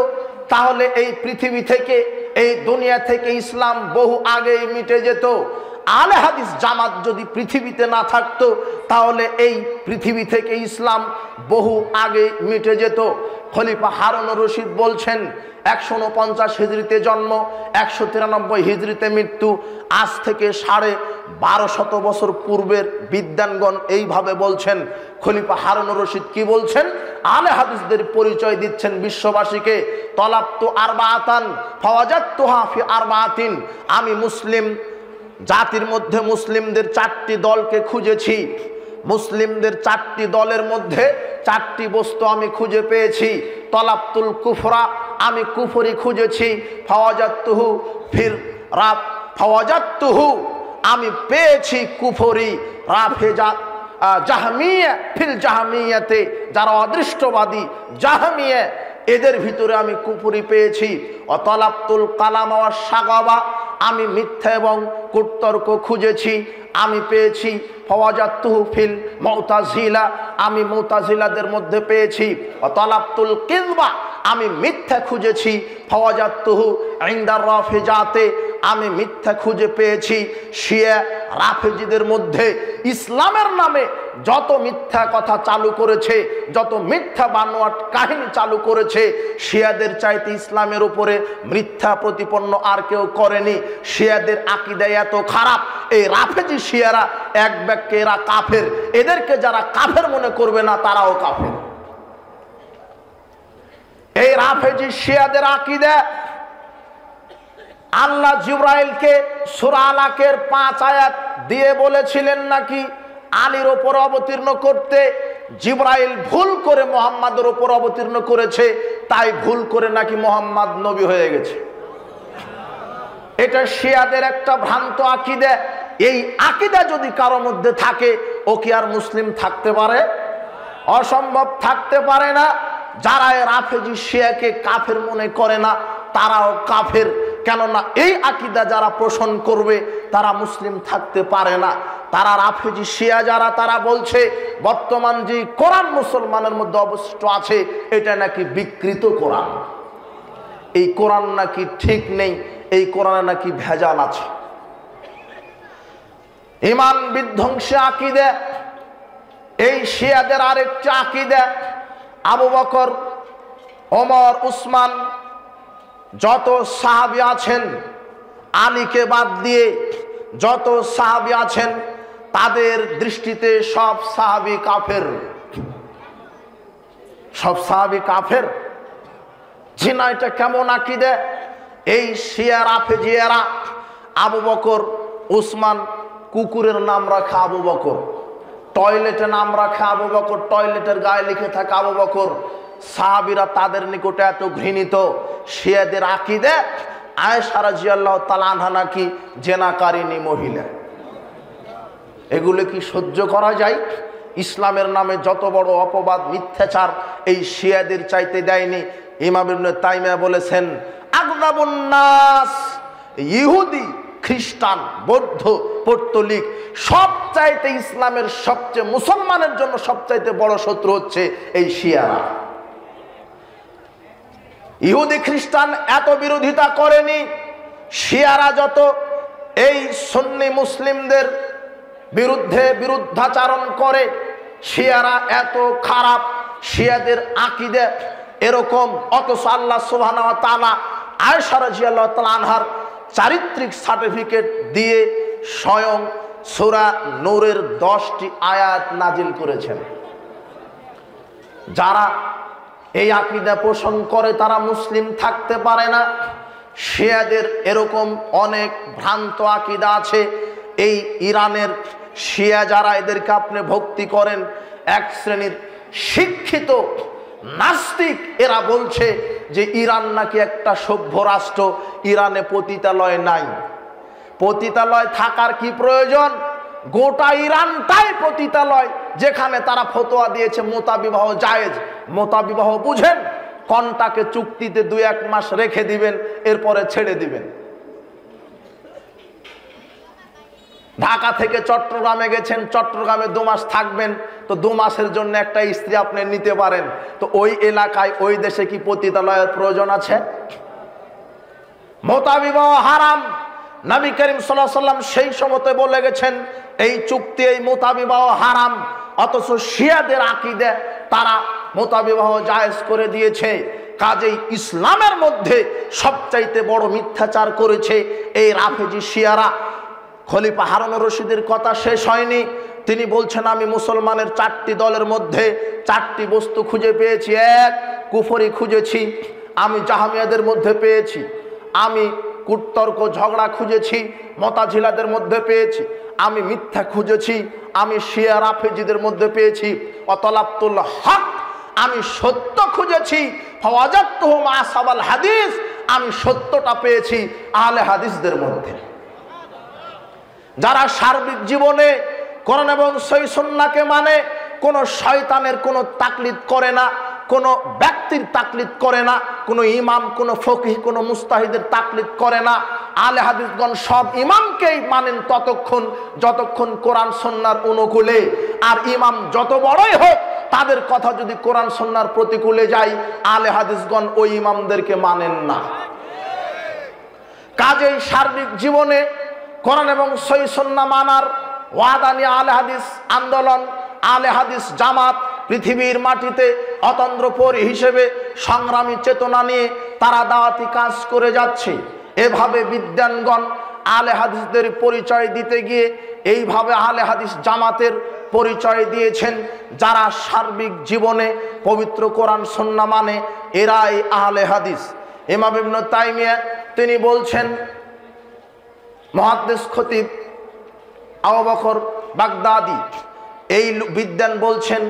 তাহলে এই পৃথিবী থেকে, এই দুনিয়া থেকে ইসলাম বহু আগেই মিটে যেত। আহলে হাদিস জামাত যদি পৃথিবীতে না থাকতো তাহলে এই পৃথিবী থেকে ইসলাম বহু আগে মিটে যেত। খলিফা হারুনুর রশিদ বলছেন 149 হিজরিতে জন্ম, 193 হিজরিতে মৃত্যু, আজ থেকে 1250 বছর পূর্বের বিদ্বানগণ এইভাবে বলছেন। খলিফা হারুনুর রশিদ কি বলছেন? আহলে হাদিসদের পরিচয় দিচ্ছেন বিশ্ববাসীকে। তলাবতু আরবাআতান ফাওয়াজাতুহা ফি আরবাআতিন, আমি মুসলিম জাতির মধ্যে মুসলিমদের 4টি দলকে খুঁজেছি। মুসলিমদের 4টি দলের মধ্যে 4টি বস্তু আমি খুঁজে পেয়েছি। তলাবতুল কুফরা, আমি কুফরি খুঁজেছি। ফাওয়াজাতুহু ফির রাফ, ফাওয়াজাতুহু আমি পেয়েছি কুফরি। রাফেজা জাহমিয়া ফিল জাহমিয়াতে, যারা অদৃষ্টবাদী জাহমিয়া এদের ভিতরে আমি কুফরি পেয়েছি। অতলাবতুল কালাম ওয়া সাগাবা, আমি মিথ্যা এবং কুতর্ক খুঁজেছি, আমি পেয়েছি। ফাওয়াজাতুহু ফিল মুতাজিলা, আমি মুতাজিলাদের মধ্যে পেয়েছি। অতলাবতুল কিযবা, আমি মিথ্যা খুঁজেছি। ফাওয়াজাতুহু ইনদার রাফিজাতে, আমি মিথ্যা খুঁজে পেয়েছি শিয়া রাফেজিদের মধ্যে। ইসলামের নামে যত মিথ্যা কথা চালু করেছে, যত মিথ্যা বানোয়াট কাহিনী চালু করেছে, শিয়াদের চাইতে ইসলামের উপরে মিথ্যা প্রতিপন্ন আর কেউ করেনি। শিয়াদের আকীদা এত খারাপ, এই রাফেজি শিয়ারা এক বাক্যে এরা কাফের। এদেরকে যারা কাফের মনে করবে না তারাও কাফের। এই রাফেজি শিয়াদের আকীদা, আল্লাহ জিবরাইলকে সূরা আলাকের 5 আয়াত দিয়ে বলেছিলেন নাকি আলীর ওপর অবতীর্ণ করতে। জিবরাইল ভুল করে মুহাম্মাদের ওপর অবতীর্ণ করেছে, তাই ভুল করে নাকি মুহাম্মদ নবী হয়ে গেছে। এটা শিয়াদের একটা ভ্রান্ত আকীদা। এই আকীদা যদি কারো মধ্যে থাকে, ও কি আর মুসলিম থাকতে পারে? অসম্ভব, থাকতে পারে না। যারা রাফেজি শিয়াকে কাফের মনে করে না, তারাও কাফের। কেননা এই আকীদা যারা পোষণ করবে তারা মুসলিম থাকতে পারে না। তারা রাফেজি শিয়া যারা, তারা বলছে বর্তমান যে কোরআন মুসলমানের মধ্যে অবশিষ্ট আছে এটা নাকি বিকৃত কোরআন, এই কোরআন নাকি ঠিক নেই, এই কোরআনে নাকি ভেজাল আছে। ঈমান বিধ্বংসী আকীদা। এই শিয়াদের আরেকটা আকীদা, আবু বকর, ওমর, উসমান, যত সাহাবী আছেন, আলীকে বাদ দিয়ে যত সাহাবী আছেন তাদের দৃষ্টিতে সব সাহাবী কাফের, সব সাহাবী কাফের। জিনা, এটা কেমন আকীদা? এই শিয়া রাফেজিয়ারা আবু বকর, উসমান, কুকুরের নাম রাখা আবু বকর, টয়লেটে নাম রাখা আবু বকর, টয়লেটের গায়ে লিখে থাকা আবু বকর, সাহাবীরা তাদের নিকটে এত ঘৃণিত। শিয়াদের আকীদা আয়েশা রাদিয়াল্লাহু তাআলা আনহা নাকি জেনাকারিনী মহিলা। এগুলো কি সহ্য করা যায়? ইসলামের নামে যত বড় অপবাদ, মিথ্যাচার এই শিয়াদের চাইতে দেয়নি। ইমাম ইবনে তাইমিয়া বলেছেন, আগনাবুন নাস, ইহুদি, খ্রিস্টান, বৌদ্ধ, পর্তলিক সবচাইতে ইসলামের সবচেয়ে, মুসলমানের জন্য সবচাইতে বড় শত্রু হচ্ছে এই শিয়ারা। ইহুদি খ্রিস্টান এত বিরোধিতা করেনি, শিয়ারা যত এই সুন্নি মুসলিমদের বিরুদ্ধে বিরুদ্ধাচারণ করে, শিয়ারা এত খারাপ, শিয়াদের আকীদা এরকম। অথচ আল্লাহ সুবহানাহু ওয়া তাআলা আয়েশা রাদিয়াল্লাহু তাআলা আনহার চারিত্রিক সার্টিফিকেট দিয়ে স্বয়ং সূরা নূরের 10টি আয়াত নাজিল করেছেন। যারা এই আকীদা পোষণ করে তারা মুসলিম থাকতে পারে না। শিয়াদের এরকম অনেক ভ্রান্ত আকীদা আছে। এই ইরানের শিয়া যারা, এদেরকে আপনি ভক্তি করেন, এক শ্রেণীর শিক্ষিত নাস্তিক, এরা বলছে যে ইরান নাকি একটা সভ্য রাষ্ট্র, ইরানে পতিতালয় নাই। পতিতালয় থাকার কি প্রয়োজন? গোটা ইরানটাই পতিতালয়, যেখানে তারা ফতোয়া দিয়েছে মোতাবিবাহ জায়েজ। মোতাবিবাহ বুঝেন? কন্টাকে চুক্তিতে 2-1 মাস রেখে দিবেন, এরপরে ছেড়ে দিবেন। ঢাকা থেকে চট্টগ্রামে গেছেন, চট্টগ্রামে 2 মাস থাকবেন, তো 2 মাসের জন্য একটা স্ত্রী আপনি নিতে পারেন। তো ওই এলাকায়, ওই দেশে কি পতিতালয়ের প্রয়োজন আছে? মোতাবিবাহ হারাম। নবী করিম সাল্লাল্লাহু আলাইহি ওয়াসাল্লাম সেই সময়তে বলে গেছেন এই চুক্তি, এই মোতাবিবাহ হারাম। অথচ শিয়াদের আকীদা, তারা মোতাবিবাহ জায়েজ করে দিয়েছে। কাজেই ইসলামের মধ্যে সবচাইতে বড় মিথ্যাচার করেছে এই রাফেজি শিয়ারা। খলিফা হারুনুর রশিদের কথা শেষ হয়নি, তিনি বলছেন আমি মুসলমানের 4টি দলের মধ্যে 4টি বস্তু খুঁজে পেয়েছি। 1, কুফরি খুঁজেছি, আমি জাহামিয়াদের মধ্যে পেয়েছি, আমি কুটতর্ক ঝগড়া খুঁজেছি, মুতাজিলাদের মধ্যে পেয়েছি, আমি মিথ্যা খুঁজেছি, আমি শিয়া রাফেজিদের মধ্যে পেয়েছি। অতলাপ্তুল হক, আমি সত্য খুঁজেছি। ফাওয়াজাতুহু মা সাবাল হাদিস, আমি সত্যটা পেয়েছি আহলে হাদিসদের মধ্যে। যারা সার্বিক জীবনে কোরআন এবং সহিহ সুন্নাহকে মানে, কোনো শয়তানের কোনো তাকলিদ করে না, কোনো ব্যক্তির তাকলিদ করে না, কোনো ইমাম, কোনো ফকিহ, কোনো মুস্তাহিদের তাকলিদ করে না। আহলে হাদিসগণ সব ইমামকেই মানেন ততক্ষণ যতক্ষণ কোরআন সুন্নাহর অনুকূলে। আর ইমাম যত বড়ই হোক, তাদের কথা যদি কোরআন সুন্নাহর প্রতিকূলে যায়, আহলে হাদিসগণ ওই ইমামদেরকে মানেন না। কাজেই সার্বিক জীবনে কোরআন এবং সহিহ সুন্নাহ মানার ওয়াদা নিয়ে আহলে হাদিস আন্দোলন, আহলে হাদিস জামাত পৃথিবীর মাটিতে অতন্দ্রপর হিসেবে সংগ্রামী চেতনা নিয়ে তারা দাওয়াতি কাজ করে যাচ্ছে। এভাবে বিদ্বানগণ আহলে হাদিসদের পরিচয় দিতে গিয়ে এইভাবে আহলে হাদিস জামাতের পরিচয় দিয়েছেন। যারা সার্বিক জীবনে পবিত্র কোরআন সুন্নাহ মানে, এরাই আহলে হাদিস। ইমাম ইবনে তাইমিয়া তিনি বলছেন, মুহাদ্দিস খতিব আবু বকর বাগদাদি এই বিদ্বান বলছেন,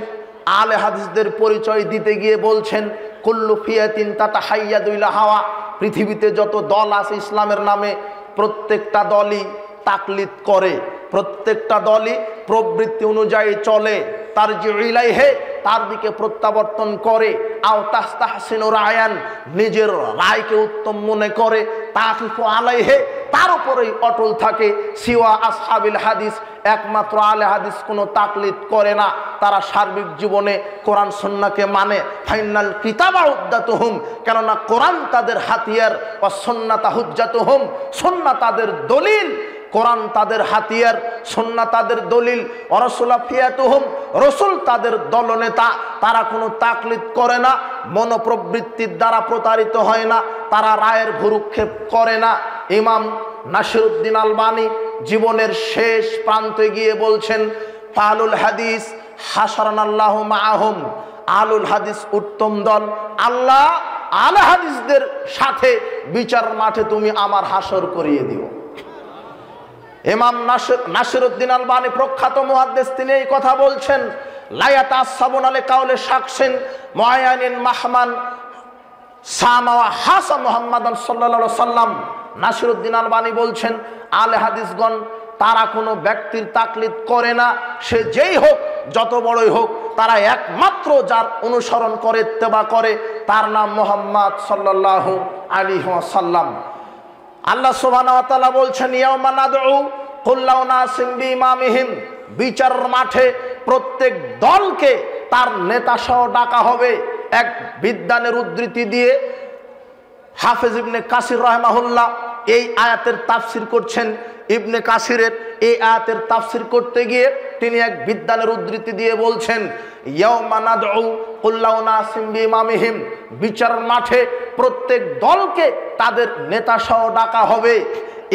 আহলে হাদিসদের পরিচয় দিতে গিয়ে বলছেন, কুল্লু ফিয়াতিন তাতাহাইয়াদু ইলা হাওয়া, পৃথিবীতে যত দল আছে ইসলামের নামে প্রত্যেকটা দলই তাকলিদ করে, প্রত্যেকটা দলই প্রবৃত্তি অনুযায়ী চলে, তার যে ইলাইহে তার দিকে প্রত্যাবর্তন করে, আও তাস্তাহসিনু রায়ান নিজের রায়কে উত্তম মনে করে, তাকিফু আলাইহে তার উপরেই অটল থাকে, সিওয়া আসহাবিল হাদিস একমাত্র আলে হাদিস কোনো তাকলিদ করে না, তারা সার্বিক জীবনে কোরআন সুন্নাহকে মানে। ফাইনাল কিতাবা উদ্দাতুহুম কেননা কোরআন তাদের হাতিয়ার, ও সুন্নাতা হুজ্জাতুহুম সুন্নাহ তাদের দলিল, কোরআন তাদের হাতিয়ার, সুন্নাহ তাদের দলিল, রাসূলা ফিয়াতুহুম রাসূল তাদের দলনেতা। তারা কোনো তাকলিদ করে না, মনোপ্রবৃত্তির দ্বারা প্রতারিত হয় না, তারা রায়ের ভুরুক্ষেপ করে না। ইমাম নাসিরউদ্দিন আলবানী জীবনের শেষ প্রান্তে গিয়ে বলছেন, ফালুল হাদিস হাশারানাল্লাহু মাআহুম, আলুল হাদিস উত্তম দল, আল্লাহ আলে হাদিসদের সাথে বিচার মাঠে তুমি আমার হাসর করিয়ে দিও। ইমাম নাসিরউদ্দিন আলবানী প্রখ্যাত মুহাদ্দিস, তিনি এই কথা বলছেন, লা ইয়াতাসাবুন আলি কাউলি শাখসিন মুআয়ানিন মাহমান সামা ওয়া হাসা মুহাম্মাদান সাল্লাল্লাহু আলাইহি ওয়াসাল্লাম। নাসিরউদ্দিন আলবানী বলছেন, আলে হাদিসগণ তারা কোনো ব্যক্তির তাকলিদ করে না, সে যেই হোক যত বড়ই হোক, তারা একমাত্র যার অনুসরণ করে ইত্তেবা করে তার নাম মুহাম্মদ সাল্লাল্লাহু আলাইহি ওয়াসাল্লাম। আল্লাহ সুবহানাহু ওয়া তাআলা বলছেন, ইয়াউমা নাদউ কুল্লা উনাসিম বিইমামিহিম, বিচার মাঠে প্রত্যেক দলকে তার নেতা সহ ডাকা হবে। এক বিদ্বানের উদ্ধৃতি দিয়ে হাফেজ ইবনে কাসির রাহিমাহুল্লাহ এই আয়াতের তাফসির করছেন। ইবনে কাসিরের এই আয়াতের তাফসির করতে গিয়ে তিনি এক বিদ্বানের উদ্ধৃতি দিয়ে বলছেন, ইয়াউমা নাদউ কুল্লা উনাসিম বিইমামিহিম, বিচার মাঠে প্রত্যেক দলকে তাদের নেতা সহ ডাকা হবে।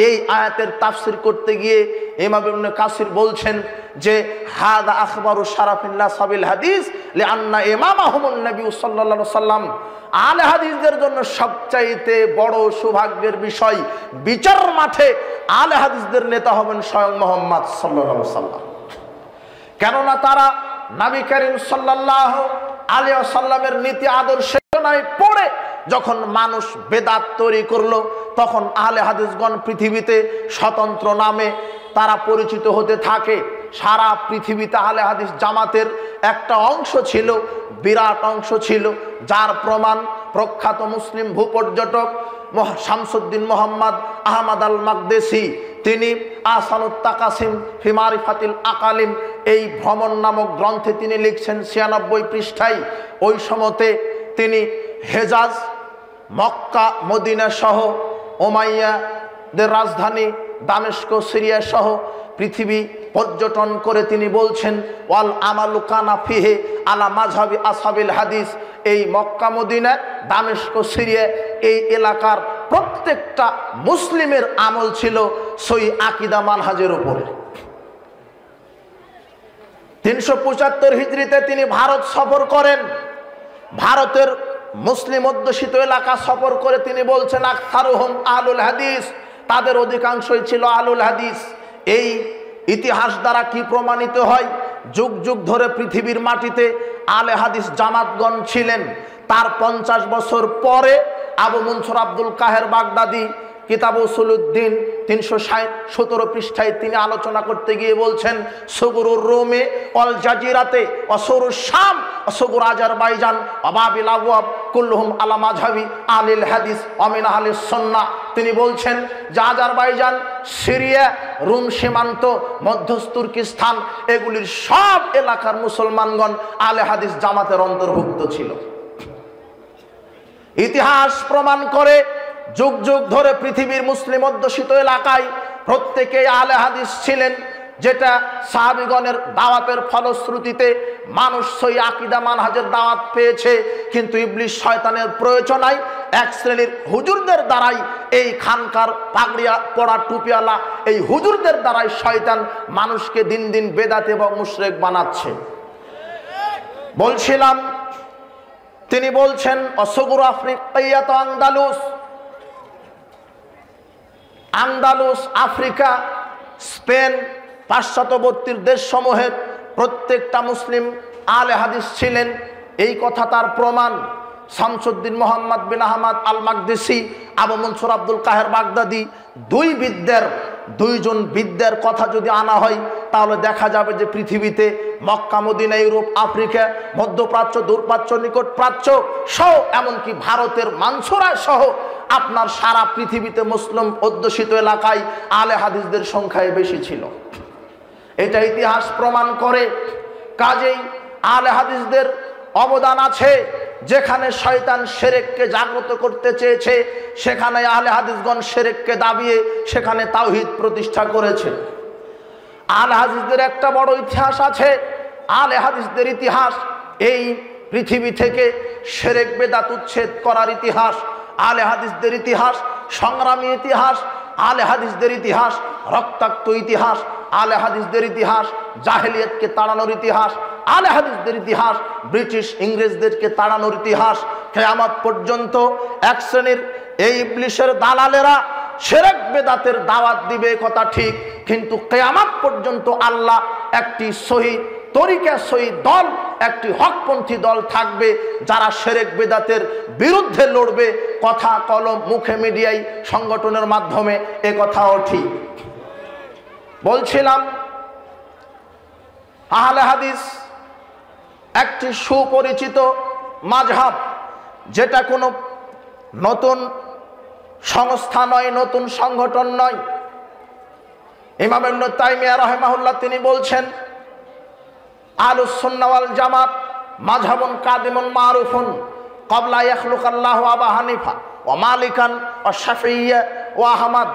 এই আয়াতের তাফসির করতে গিয়ে ইমাম ইবনে কাসির বলছেন যে হাদা আখবারু শারাফিল্লাহ সাবিল হাদিস লিআন্না ইমামাহুমুন নবী সাল্লাল্লাহু আলাইহি ওয়াসাল্লাম, আলে হাদিসদের জন্য সবচাইতে বড় সৌভাগ্যের বিষয়, বিচার মাঠে আলে হাদিসদের নেতা হবেন স্বয়ং মুহাম্মদ সাল্লাল্লাহু আলাইহি ওয়াসাল্লাম। কেননা তারা নবী করিম সাল্লাল্লাহু আলাইহি ওয়াসাল্লামের নীতি আদর্শনায় পড়ে যখন মানুষ বেদাত তৈরি করলো, তখন আহলে হাদিসগণ পৃথিবীতে স্বতন্ত্র নামে তারা পরিচিত হতে থাকে। সারা পৃথিবীতে আহলে হাদিস জামাতের একটা অংশ ছিল, বিরাট অংশ ছিল, যার প্রমাণ প্রখ্যাত মুসলিম ভূপর্যটক শামসুদ্দিন মোহাম্মদ আহমদ আল মাকদেসি, তিনি আসানুত তাকাসিম ফি মারিফাতিল আকালিম এই ভ্রমণ নামক গ্রন্থে তিনি লিখছেন ৯৬ পৃষ্ঠায়। ওই সময়তে তিনি হেজাজ, মক্কা, মদিনা সহ উমাইয়াদের রাজধানী দামেস্ক, সিরিয়া সহ পৃথিবী পর্যটন করে তিনি বলছেন, ওয়াল আমালু কানা ফিহে আলা মাযহাবি আসহাবিল হাদিস, এই মক্কা, মদিনা, দামেস্ক, সিরিয়া এই এলাকার প্রত্যেকটা মুসলিমের আমল ছিল সহি আকীদা মানহাজের উপরে। ৩৭৫ হিজরিতে তিনি ভারত সফর করেন। ভারতের মুসলিম অধ্যুষিত এলাকা সফর করে তিনি বলছেন, আকসারুহুম আহলুল হাদিস, তাদের অধিকাংশই ছিল আহলুল হাদিস। এই ইতিহাস দ্বারা কি প্রমাণিত হয়? যুগ যুগ ধরে পৃথিবীর মাটিতে আলে হাদিস জামাতগণ ছিলেন। তার ৫০ বছর পরে আবু মনসুর আব্দুল কাহের বাগদাদি কিতাব উসুলুদ্দিন ৩১৭ পৃষ্ঠায় তিনি আলোচনা করতে গিয়ে বলছেন, সুগুরুর রোমে অল জাজিরাতে অসরুর শাম অসগুর আজারবাইজান অবাবিল আবওয়াব কুল্লুহুম আলা মাযহাবি আলিল হাদিস অমিন আহলিস সুন্নাহ। তিনি বলছেন যে আজারবাইজান, সিরিয়া, রোম সীমান্ত, মধ্য তুর্কিস্তান এগুলির সব এলাকার মুসলমানগণ আলে হাদিস জামাতের অন্তর্ভুক্ত ছিল। ইতিহাস প্রমাণ করে যুগ যুগ ধরে পৃথিবীর মুসলিম অধ্যুষিত এলাকায় প্রত্যেকেই আলে হাদিস ছিলেন, যেটা সাহাবীগণের দাওয়াতের ফলশ্রুতিতে মানুষ সহি আকীদা মানহাজের দাওয়াত পেয়েছে। কিন্তু ইবলিস শয়তানের প্রয়োজনায় এক শ্রেণীর হুজুরদের দ্বারাই, এই খানকার পাগড়িয়া পড়া টুপিওয়ালা এই হুজুরদের দ্বারাই শয়তান মানুষকে দিন দিন বেদাত এবং মুশরিক বানাচ্ছে। বলছিলাম, তিনি বলছেন অসগুর আফ্রিকাইয়াত আন্দালুস, আন্দালুস, আফ্রিকা, স্পেন, পাশ্চাত্যবর্তীর দেশসমূহের প্রত্যেকটা মুসলিম আলে হাদিস ছিলেন। এই কথা তার প্রমাণ শামসুদ্দিন মোহাম্মদ বিন আহমদ আল মাকদেসি, আবু মনসুর আব্দুল কাহের বাগদাদি, দুই বিদ্যার দুইজন বিদ্যার কথা যদি আনা হয় তাহলে দেখা যাবে যে পৃথিবীতে মক্কা মদিনা ইউরোপ আফ্রিকা মধ্যপ্রাচ্য দূরপ্রাচ্য নিকট প্রাচ্য সহ এমনকি ভারতের মানসুরা সহ আপনার সারা পৃথিবীতে মুসলিম অধ্যুষিত এলাকায় আলে হাদিসদের সংখ্যায় বেশি ছিল। এটা ইতিহাস প্রমাণ করে। কাজেই আলে হাদিসদের অবদান আছে। যেখানে শয়তান শিরককে জাগ্রত করতে চেয়েছে সেখানে আলে হাদিসগণ শিরককে দাবিয়ে সেখানে তাওহীদ প্রতিষ্ঠা করেছে। আলে হাদিসদের একটা বড় ইতিহাস আছে। আলে হাদিসদের ইতিহাস এই পৃথিবী থেকে শিরক বেদাত উচ্ছেদ করার ইতিহাস। আলে হাদিসদের ইতিহাস সংগ্রামী ইতিহাস। আলে হাদিসদের ইতিহাস রক্তাক্ত ইতিহাস। আলে হাদিসদের ইতিহাস জাহেলিয়াতকে তাড়ানোর ইতিহাস। আলে হাদিসদের ইতিহাস ব্রিটিশ ইংরেজদেরকে তাড়ানোর ইতিহাস। কিয়ামত পর্যন্ত এক শ্রেণীর এই ইবলিসের দালালেরা শিরক বেদাতের দাওয়াত দিবে কথা ঠিক, কিন্তু কিয়ামত পর্যন্ত আল্লাহ একটি সহি তরিকা সহি দল একটি হকপন্থী দল থাকবে যারা শিরক বেদাতের বিরুদ্ধে লড়বে। কথা কলম মুখে মিডিয়ায় সংগঠনের মাধ্যমে এ কথাও ঠিক। বলছিলাম আহলে হাদিস একটি সুপরিচিত মাযহাব, যেটা কোনো নতুন সংস্থা নয়, নতুন সংগঠন নয়। ইমাম ইবনে তাইমিয়া রাহিমাহুল্লাহ তিনি বলছেন আহলুস সুন্নাহ ওয়াল জামাত মাযহাবুন কাদিমুন মারুফুন ক্বাবলা ইয়াখলুকাল্লাহু আবা হানিফা ওয়া মালিকান ওয়া শাফিঈয়া ওয়া আহমদ।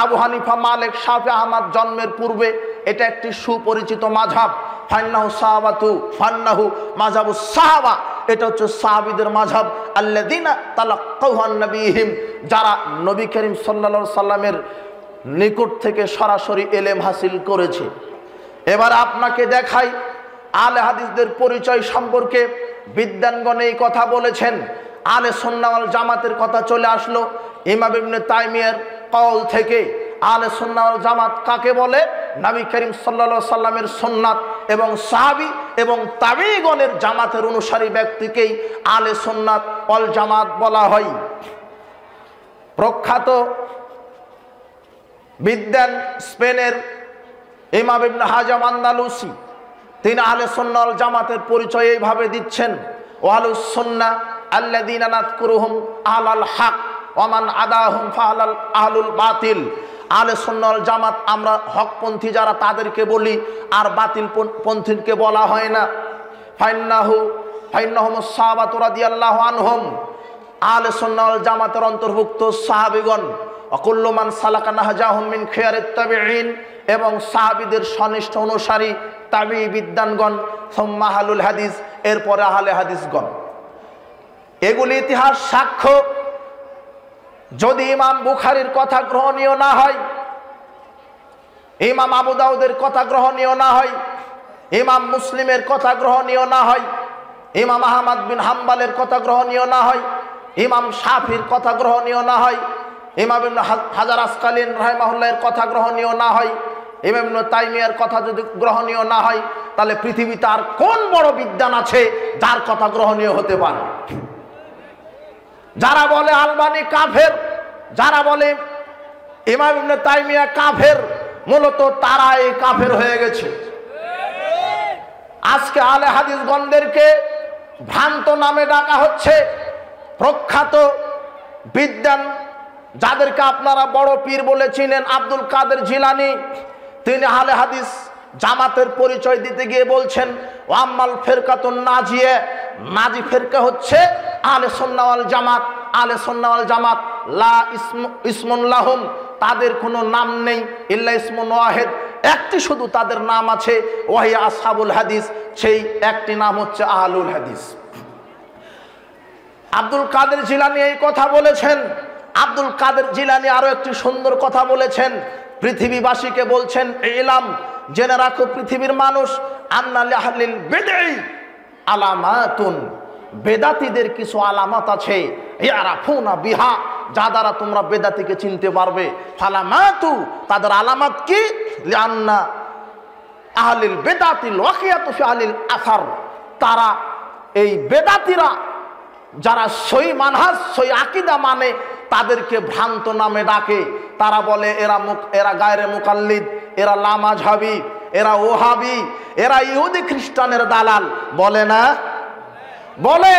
আবু হানিফা মালিক শাফি আহমদ জন্মের পূর্বে এটা একটি সুপরিচিত মাযহাব। ফান্নাহু সাহাবাতু ফান্নাহু মাযহাবুস সাহাবা, এটা হচ্ছে সাহাবীদের মাযহাব। আল্লাযিনা তালাক্কাহু আন নবীহিম, যারা নবী করিম সাল্লাল্লাহু আলাইহি সাল্লামের নিকট থেকে সরাসরি ইলম হাসিল করেছে। এবার আপনাকে দেখাই আলে হাদিসদের পরিচয় সম্পর্কে বিদ্বানগণ এই কথা বলেছেন। আলে সুন্নাহ ওয়াল জামাতের কথা চলে আসলো ইমাম ইবনে তাইমিয়ার কওল থেকে। আলে সুন্নাহ ওয়াল জামাত কাকে বলে? নবী করিম সাল্লাল্লাহু আলাইহি সাল্লামের সুন্নাত এবং সাহাবী এবং তাবেঈগণের জামাতের অনুসারী ব্যক্তিকেই আলে সুন্নাত ওয়াল জামাত বলা হয়। প্রখ্যাত বিদ্বান স্পেনের ইমাম ইবনে হাজাম আন্দালুসি তিনি আহলে সুন্নাহ ওয়াল জামাতের পরিচয় এইভাবে দিচ্ছেন, ওয়ালুস সুন্নাহ আল্লাযীনা নাযকুরুহুম আহলাল হক ওয়া মান আদাহুম আহলুল বাতিল। আহলে সুন্নাহ ওয়াল জামাত আমরা হকপন্থী যারা তাদেরকে বলি, আর বাতিল পন্থীকে বলা হয় না। ফাইন্নাহুমুস সাহাবাতু রাদিয়াল্লাহু আনহুম, আহলে সুন্নাহ ওয়াল জামাতের অন্তর্ভুক্ত সাহাবীগণ কুল্লু মান সালাকা নাহজাহুম মিন খিয়ারিত তাবিঈন, এবং সাহাবীদের সনিষ্ঠ অনুসারী তাবিঈ বিদ্বানগণ, সুম্মা আহলুল হাদিস, এরপরে আহলে হাদিসগণ। এগুলি ইতিহাস সাক্ষ্য। যদি ইমাম বুখারীর কথা গ্রহণীয় না হয়, ইমাম আবু দাউদের কথা গ্রহণীয় না হয়, ইমাম মুসলিমের কথা গ্রহণীয় না হয়, ইমাম আহমদ বিন হাম্বলের কথা গ্রহণীয় না হয়, ইমাম শাফির কথা গ্রহণীয় না হয়, ইমাম ইবনে হাজার আসকালিন রাহিমাহুল্লাহর কথা গ্রহণীয় না হয়, ইমাম ইবনে তাইমিয়ার কথা যদি গ্রহণীয় না হয়, তাহলে পৃথিবীতে আর কোন বড় বিদ্বান আছে যার কথা গ্রহণীয় হতে পারে? যারা বলে আলবানী কাফের, যারা বলে ইমাম ইবনে তাইমিয়া কাফের, মূলত তারা এই কাফের হয়ে গেছে। আজকে আলে হাদিসগণদেরকে ভ্রান্ত নামে ডাকা হচ্ছে। প্রখ্যাত বিদ্বান যাদেরকে আপনারা বড় পীর বলে চিনেন আব্দুল কাদের জিলানী, তিনি আহলে হাদিস জামাতের পরিচয় দিতে গিয়ে বলছেন ওয়াম্মাল ফিরকাতুন নাজিয়া, নাজি ফিরকা হচ্ছে আহলে সুন্নাহ ওয়াল জামাত। আহলে সুন্নাহ ওয়াল জামাত লা ইসমুন লাহুম, তাদের কোনো নাম নেই, ইল্লা ইসমুন ওয়াহিদ, একটি শুধু তাদের নাম আছে, ওয়াহিয়া আসহাবুল হাদিস, সেই একটি নাম হচ্ছে আহলুল হাদিস। আব্দুল কাদের জিলানী এই কথা বলেছেন। আব্দুল কাদের জিলানী আরো একটি সুন্দর কথা বলেছেন, পৃথিবীবাসীকে বলছেন ইলাম, জেনে রাখো পৃথিবীর মানুষ, আন্না লিআহলিল বিদঈ আলামাতুন, বেদাতীদের কিছু আলামত আছে, ইয়ারাফুনা বিহা, যা দ্বারা তোমরা বেদাতীকে চিনতে পারবে। ফালামাতু, তাদের আলামত কি? লিআন্না আহলিল বিদআতিল ওয়াকিয়াতু ফি আহলিল আসার, তারা এই বেদাতীরা যারা সহি মানহাজ সহি আকীদা মানে তাদেরকে ভ্রান্ত নামে ডাকে, তারা বলে এরা গায়রে মুকাল্লিদ, এরা লামাযহাবী, এরা ওহাবি, এরা ইহুদি খ্রিস্টানের দালাল, বলে না? বলে।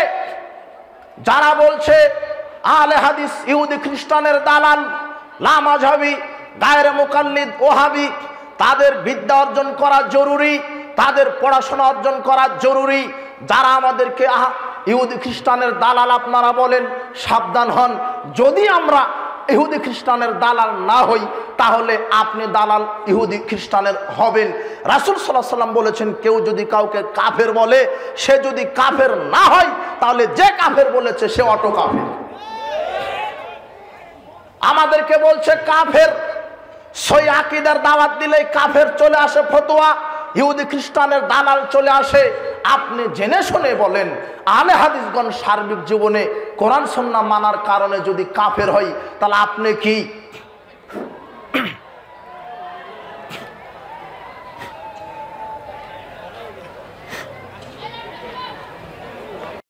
যারা বলছে আহলে হাদিস ইহুদি খ্রিস্টানের দালাল, লামাযহাবী, গায়রে মুকাল্লিদ, ওহাবি, তাদের বিদ্যা অর্জন করা জরুরি, তাদের পড়াশোনা অর্জন করা জরুরি। যারা আমাদেরকে ইহুদি খ্রিস্টানের দালাল আপনারা বলেন, সাবধান হন। যদি আমরা ইহুদি খ্রিস্টানের দালাল না হই, তাহলে আপনি দালাল ইহুদি খ্রিস্টানের হবেন। রাসূল সাল্লাল্লাহু আলাইহি ওয়াসাল্লাম বলেছেন, কেউ যদি কাউকে কাফের বলে, সে যদি কাফের না হয়, তাহলে যে কাফের বলেছে সে অটো কাফের। আমাদেরকে বলছে কাফের, সই আকীদার দাওয়াত দিলেই কাফের চলে আসে ফতোয়া, ইহুদি খ্রিস্টানের দালাল চলে আসে। আপনি জেনে শুনে বলেন, আহলে হাদিসগণ সার্বিক জীবনে কোরআন সুন্নাহ মানার কারণে যদি কাফের হয়, তাহলে আপনি কি